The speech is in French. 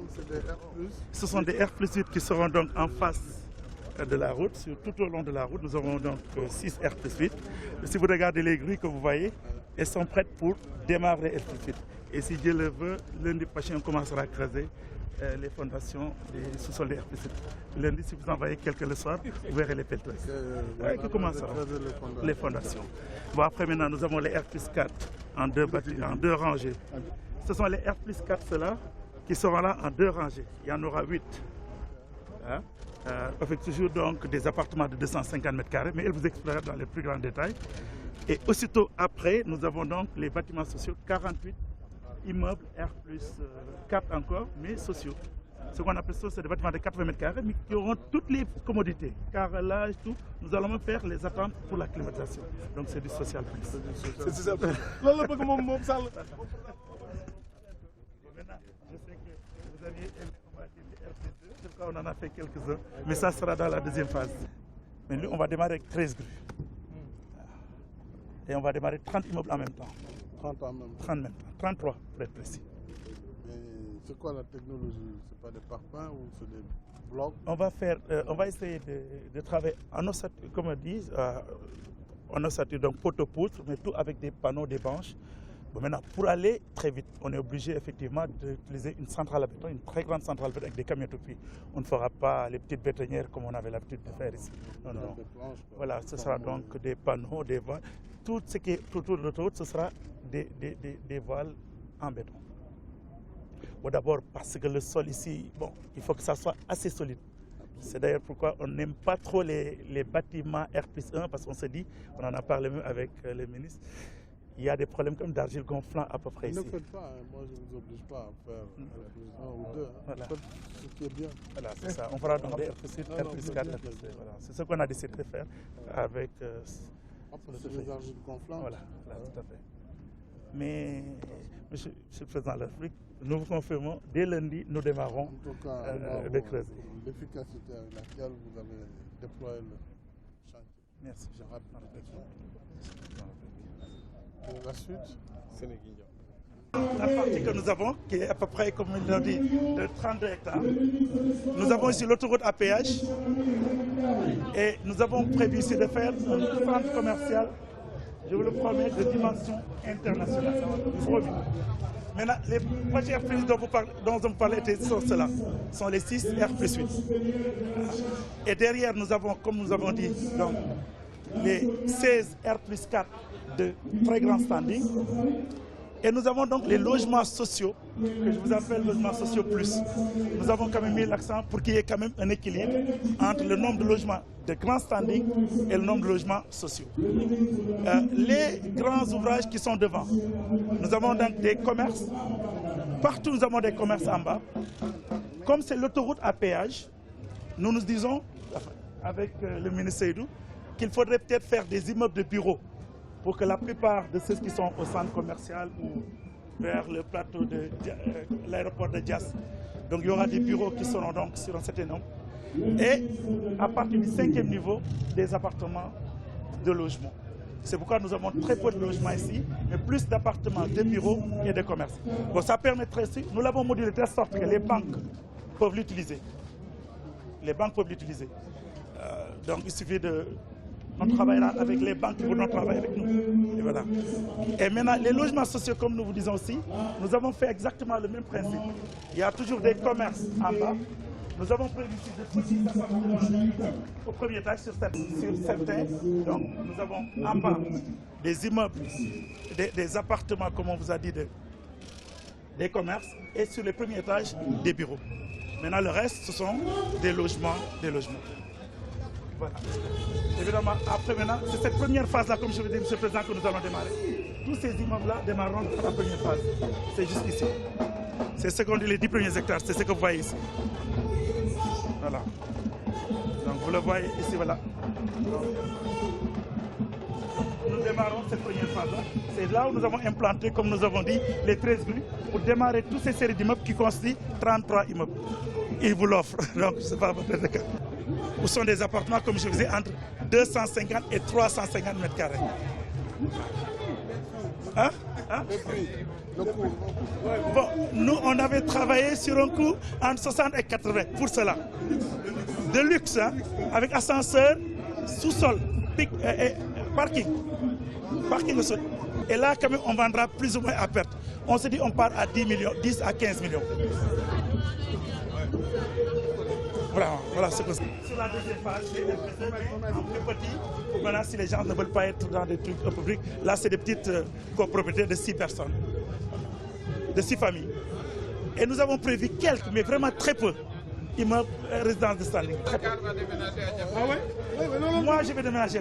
donc c'est des R+. Ce sont des R+8 qui seront donc en face de la route. Tout au long de la route, nous aurons donc 6 R+8. Si vous regardez les grilles que vous voyez, elles sont prêtes pour démarrer R+8. Et si Dieu le veut, lundi prochain, on commencera à creuser les fondations des sous-sols des R+8. Lundi, si vous envoyez quelques le soir, vous verrez les pelleteries qui commenceront les fondations. Bon, après maintenant, nous avons les R+4 en deux rangées. Ce sont les R+4 ceux-là qui seront là en 2 rangées. Il y en aura 8. Hein? Avec toujours donc des appartements de 250 m², mais elle vous expliquera dans les plus grands détails. Et aussitôt après, nous avons donc les bâtiments sociaux, 48 immeubles R+4 encore, mais sociaux. Ce qu'on appelle ça, c'est des bâtiments de 80 m², mais qui auront toutes les commodités, carrelage, tout. Nous allons même faire les attentes pour la climatisation. Donc c'est du social plus. C'est du social plus. Maintenant, je sais que vous aviez R+2, je crois qu'on en a fait quelques-uns, mais ça sera dans la deuxième phase. Mais nous, on va démarrer avec 13 grues. Et on va démarrer 30 immeubles en même temps. 30 en même temps. 30 en même temps. 33 pour être précis. C'est quoi la technologie? C'est pas des parpaings ou c'est des blocs? On va essayer de travailler en ossature, comme on dit, en ossature, donc poteau-poutre, mais tout avec des panneaux, des branches. Bon, maintenant, pour aller très vite, on est obligé effectivement d'utiliser une centrale à béton, une très grande centrale à béton avec des camions tout puits. On ne fera pas les petites bétonnières comme on avait l'habitude de faire ici. Non, non. Voilà, ce sera donc des panneaux, des voiles. Tout ce qui est autour de l'autoroute, ce sera des voiles en béton. Bon, d'abord parce que le sol ici, bon, il faut que ça soit assez solide. C'est d'ailleurs pourquoi on n'aime pas trop les bâtiments R+1, parce qu'on se dit, on en a parlé même avec le ministre, il y a des problèmes comme d'argile gonflant à peu près ici. Ne faites pas, hein. Moi je ne vous oblige pas à faire R+1 ou 2. Hein. Voilà. Faites ce qui est bien. Voilà, c'est ça. On fera donc des R+8, R+4, R+2. Voilà. C'est ce qu'on a décidé de faire avec... c'est les argiles gonflantes. Voilà, tout à fait. Mais, Monsieur le Président de l'Afrique, nous vous confirmons, dès lundi, nous démarrons en tout cas, de creuser. L'efficacité avec laquelle vous avez déployé le chantier. Merci. La suite, c'est les guignols. La partie que nous avons, qui est à peu près, comme il l'a dit, de 32 hectares, nous avons ici l'autoroute à péage et nous avons prévu ici de faire un centre commercial, je vous le promets, de dimension internationale. Promis. Maintenant, les projets R+8 dont on parlait sont ceux-là, sont les 6 R+8. Et derrière, nous avons, comme nous avons dit, donc, les 16 R+4 de très grand standing. Et nous avons donc les logements sociaux, que je vous appelle logements sociaux plus. Nous avons quand même mis l'accent pour qu'il y ait quand même un équilibre entre le nombre de logements de grand standing et le nombre de logements sociaux. Les grands ouvrages qui sont devant, nous avons donc des commerces. Partout nous avons des commerces en bas. Comme c'est l'autoroute à péage, nous nous disons, avec le ministre Seydou, qu'il faudrait peut-être faire des immeubles de bureaux pour que la plupart de ceux qui sont au centre commercial ou vers le plateau de l'aéroport de Diass, donc il y aura des bureaux qui seront donc sur un certain nombre. Et à partir du 5e niveau, des appartements de logement. C'est pourquoi nous avons très peu de logements ici, mais plus d'appartements, de bureaux et de commerces. Bon, ça permettrait aussi, nous l'avons modulé de telle sorte que les banques peuvent l'utiliser. Les banques peuvent l'utiliser. Donc il suffit de... On travaillera avec les banques qui voudront travailler avec nous. Et voilà. Et maintenant, les logements sociaux, comme nous vous disons aussi, nous avons fait exactement le même principe. Il y a toujours des commerces en bas. Nous avons prévu ici de petits appartements au premier étage sur certains. Donc, nous avons en bas des immeubles, des appartements, comme on vous a dit, des commerces, et sur les premiers étages, des bureaux. Maintenant, le reste, ce sont des logements, Voilà. Évidemment, après maintenant, c'est cette première phase-là, comme je vous dis, M. le Président, que nous allons démarrer. Tous ces immeubles-là démarreront la première phase. C'est juste ici. C'est ce qu'on dit les 10 premiers hectares, c'est ce que vous voyez ici. Voilà. Donc vous le voyez ici, voilà. Donc, nous démarrons cette première phase-là. C'est là où nous avons implanté, comme nous avons dit, les 13 grues pour démarrer toutes ces séries d'immeubles qui constituent 33 immeubles. Ils vous l'offrent, donc ce n'est pas votre cas. Où sont des appartements, comme je vous disais, entre 250 et 350 m². Hein? Le coût. Bon, nous, on avait travaillé sur un coût entre 60 et 80 pour cela. De luxe, hein, avec ascenseur, sous-sol, parking. Parking au sol. Et là, quand même, on vendra plus ou moins à perte. On se dit on part à 10 millions, 10 à 15 millions. Voilà ce que c'est. Sur la deuxième page, c'est un plus petit. Maintenant, si les gens ne veulent pas être dans des trucs publics, là, c'est des petites copropriétés de 6 personnes, de 6 familles. Et nous avons prévu quelques, mais vraiment très peu, immeubles résidences de standing. Très peu. Ah ouais? Moi, je vais déménager.